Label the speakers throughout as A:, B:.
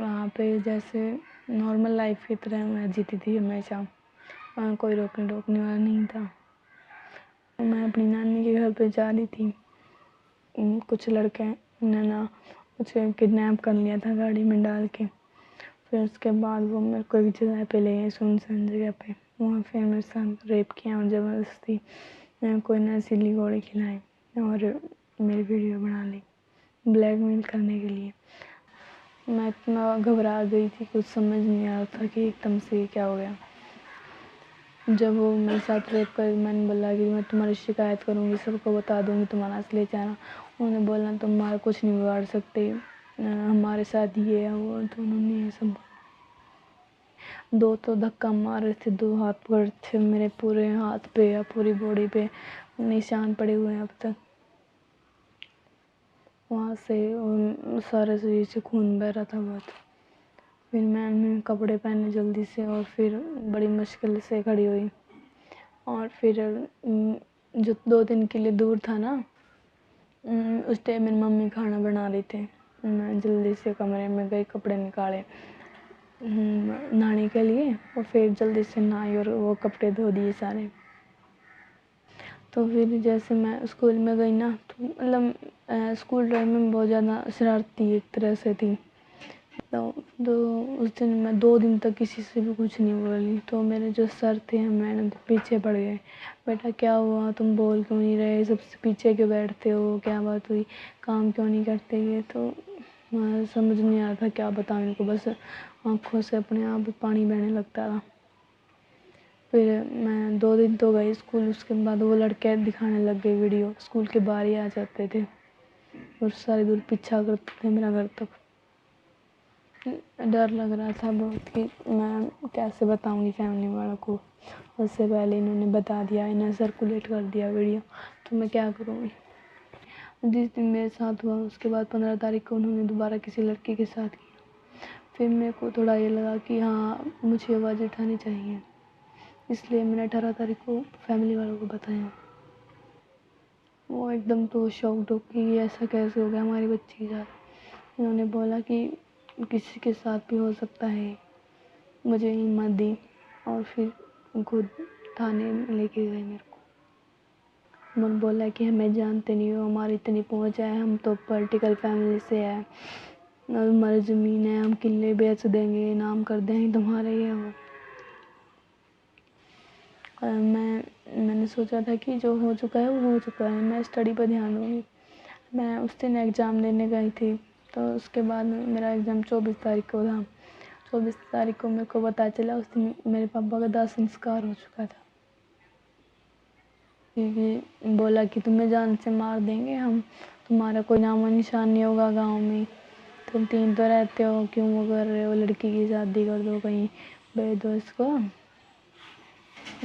A: वहाँ पे जैसे नॉर्मल लाइफ की तरह मैं जीती थी हमेशा। वहाँ कोई रोकने टोकने वाला नहीं था। मैं अपनी नानी के घर पे जा रही थी। कुछ लड़के ने ना मुझे किडनैप कर लिया था गाड़ी में डाल के। फिर उसके बाद वो मेरे को एक जगह पे ले गए, सुनसान जगह पे। वहाँ फिर मेरे साथ रेप किया और ज़बरदस्ती कोई नशीली गोली खिलाई और मेरी वीडियो बना ली ब्लैकमेल करने के लिए। मैं इतना घबरा गई थी, कुछ समझ नहीं आ रहा था कि एकदम से क्या हो गया। जब वो मेरे साथ रेप कर, मैंने बोला कि मैं तुम्हारी शिकायत करूँगी, सबको बता दूँगी तुम्हारा असली चेहरा। उन्होंने बोला तुम्हारा कुछ नहीं बिगाड़ सकते, हमारे साथ ये है वो। तो उन्होंने ये सब दो तो धक्का मार रहे थे, 2 हाथ पकड़ थे मेरे, पूरे हाथ पे या पूरी बॉडी पे निशान पड़े हुए हैं अब तक। वहाँ से सारे शरीर से खून बह रहा था बहुत। फिर मैंने कपड़े पहने जल्दी से और फिर बड़ी मुश्किल से खड़ी हुई। और फिर जो 2 दिन के लिए दूर था ना, उस टाइम मेरी मम्मी खाना बना रही थी। मैं जल्दी से कमरे में गई, कपड़े निकाले नहाने के लिए और फिर जल्दी से नहाई और वो कपड़े धो दिए सारे। तो फिर जैसे मैं स्कूल में गई ना, तो मतलब स्कूल टाइम में बहुत ज़्यादा शरारती एक तरह से थी। तो उस दिन मैं 2 दिन तक किसी से भी कुछ नहीं बोली। तो मेरे जो सर थे मैडम थे पीछे पड़ गए, बेटा क्या हुआ, तुम बोल क्यों नहीं रहे, सबसे पीछे क्यों बैठते हो, क्या बात हुई, काम क्यों नहीं करते ये। तो समझ नहीं आ रहा था क्या बताऊँ इनको, बस आँखों से अपने आप पानी बहने लगता था। फिर मैं 2 दिन तो गई स्कूल, उसके बाद वो लड़के दिखाने लग गए वीडियो, स्कूल के बाहर ही आ जाते थे और सारी दूर पीछा करते थे मेरा घर तक। डर लग रहा था बहुत कि मैं कैसे बताऊंगी फैमिली वालों को। उससे पहले इन्होंने बता दिया, इन्होंने सर्कुलेट कर दिया वीडियो, तो मैं क्या करूँगी। जिस दिन मेरे साथ हुआ उसके बाद 15 तारीख को उन्होंने दोबारा किसी लड़की के साथ किया। फिर मेरे को थोड़ा ये लगा कि हाँ मुझे आवाज़ उठानी चाहिए, इसलिए मैंने 18 तारीख को फैमिली वालों को बताया। वो एकदम तो शॉक्ड हो कि ऐसा कैसे हो गया हमारी बच्ची के साथ। उन्होंने बोला कि किसी के साथ भी हो सकता है। मुझे हिम्मत दी और फिर खुद थाने लेके गए मेरे को। उन्होंने बोला कि हमें जानते नहीं हो, हमारी इतनी पहुंच है, हम तो पॉलिटिकल फैमिली से है, हमारी ज़मीन है, हम किले बेच देंगे, नाम कर देंगे तुम्हारे ये वो। मैंने सोचा था कि जो हो चुका है वो हो चुका है, मैं स्टडी पर ध्यान दूँगी। मैं उस दिन एग्ज़ाम देने गई थी, तो उसके बाद मेरा एग्ज़ाम 24 तारीख को था। 24 तारीख को मेरे को पता चला उस दिन मेरे पापा का दाह संस्कार हो चुका था। क्योंकि बोला कि तुम्हें जान से मार देंगे हम, तुम्हारा कोई नामो निशान नहीं होगा गाँव में, तुम 3 तो रहते हो, क्यों वो कर रहे हो, लड़की की शादी कर दो कहीं भेज दो इसको।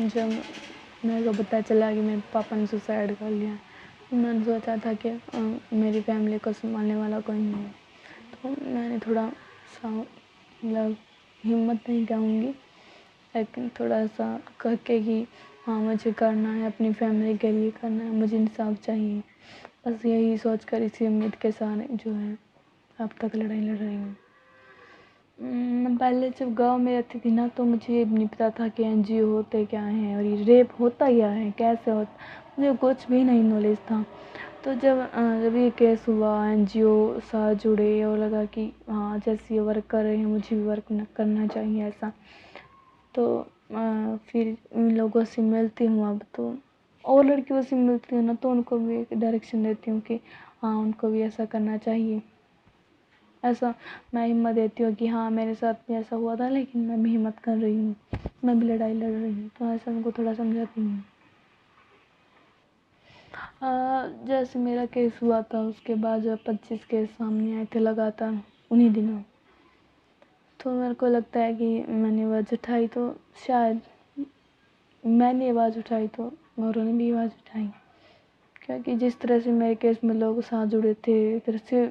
A: जब मेरे को पता चला कि मेरे पापा ने सुसाइड कर लिया, मैंने सोचा था कि मेरी फैमिली को संभालने वाला कोई नहीं है। तो मैंने थोड़ा सा मतलब हिम्मत नहीं कहूँगी, लेकिन थोड़ा सा करके कि हाँ मुझे करना है, अपनी फैमिली के लिए करना है, मुझे इंसाफ चाहिए। बस यही सोच कर इसी उम्मीद के साथ जो है अब तक लड़ाई लड़ रही हूँ। पहले जब गांव में रहती थी ना, तो मुझे ये नहीं पता था कि एनजीओ होते क्या हैं और ये रेप होता क्या है, कैसे होता, मुझे कुछ भी नहीं नॉलेज था। तो जब ये केस हुआ, एनजीओ साथ जुड़े और लगा कि हाँ जैसे ये वर्क कर रहे हैं मुझे भी वर्क करना चाहिए ऐसा। तो फिर इन लोगों से मिलती हूँ अब, तो और लड़कियों से मिलती हूँ ना, तो उनको भी एक डायरेक्शन देती हूँ कि हाँ उनको भी ऐसा करना चाहिए। ऐसा मैं हिम्मत देती हूँ कि हाँ मेरे साथ भी ऐसा हुआ था, लेकिन मैं भी हिम्मत कर रही हूँ, मैं भी लड़ाई लड़ रही हूँ। तो ऐसा उनको थोड़ा समझाती हूँ। जैसे मेरा केस हुआ था उसके बाद जब 25 केस सामने आए थे लगातार उन्हीं दिनों, तो मेरे को लगता है कि मैंने आवाज़ उठाई, तो शायद मैंने आवाज़ उठाई तो औरों ने भी आवाज़ उठाई। क्योंकि जिस तरह से मेरे केस में लोग साथ जुड़े थे, एक तरह से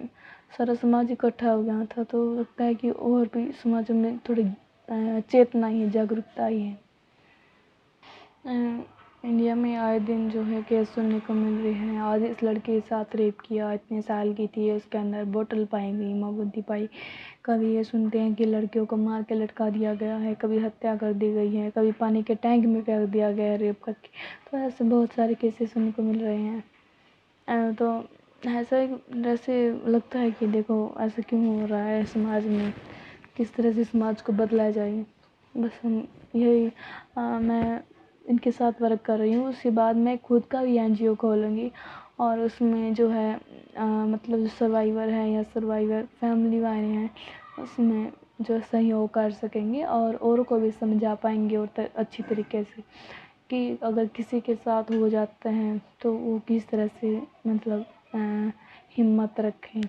A: सारा समाज इकट्ठा हो गया था, तो लगता है कि और भी समाज में थोड़ी चेतना आई है, जागरूकता आई है। انڈیا میں آئے دن جو ہے کیس سننے کو مل رہی ہے. آج اس لڑکی کے ساتھ ریپ کیا، اتنے سال کی تھی، اس کے اندر بوتل پائی گئی، مومبتی پائی. کبھی یہ سنتے ہیں کہ لڑکیوں کو مار کے لٹکا دیا گیا ہے، کبھی ہتیا کر دی گئی ہے، کبھی پانی کے ٹینک میں پھینک دیا گیا ہے ریپ کر کے. تو ایسے بہت سارے کیسز سننے کو مل رہے ہیں. تو ایسے لگتا ہے کہ دیکھو ایسا کیوں ہو رہا ہے سماج میں، کس طرح سے سماج کو بدلا جائے. بس ہم یہی میں ان کے ساتھ ورک کر رہی ہوں. اس کے بعد میں خود کا بھی NGO کھولوں گی، اور اس میں جو ہے مطلب جو سروائیور ہے یا سروائیور فیملی والے ہیں، اس میں جو سہیوگ کر سکیں گے اور اوروں کو بھی سمجھا پائیں گے اور اچھی طریقے سے کہ اگر کسی کے ساتھ ہو جاتا ہے تو وہ کس طرح سے مطلب ہمت رکھیں.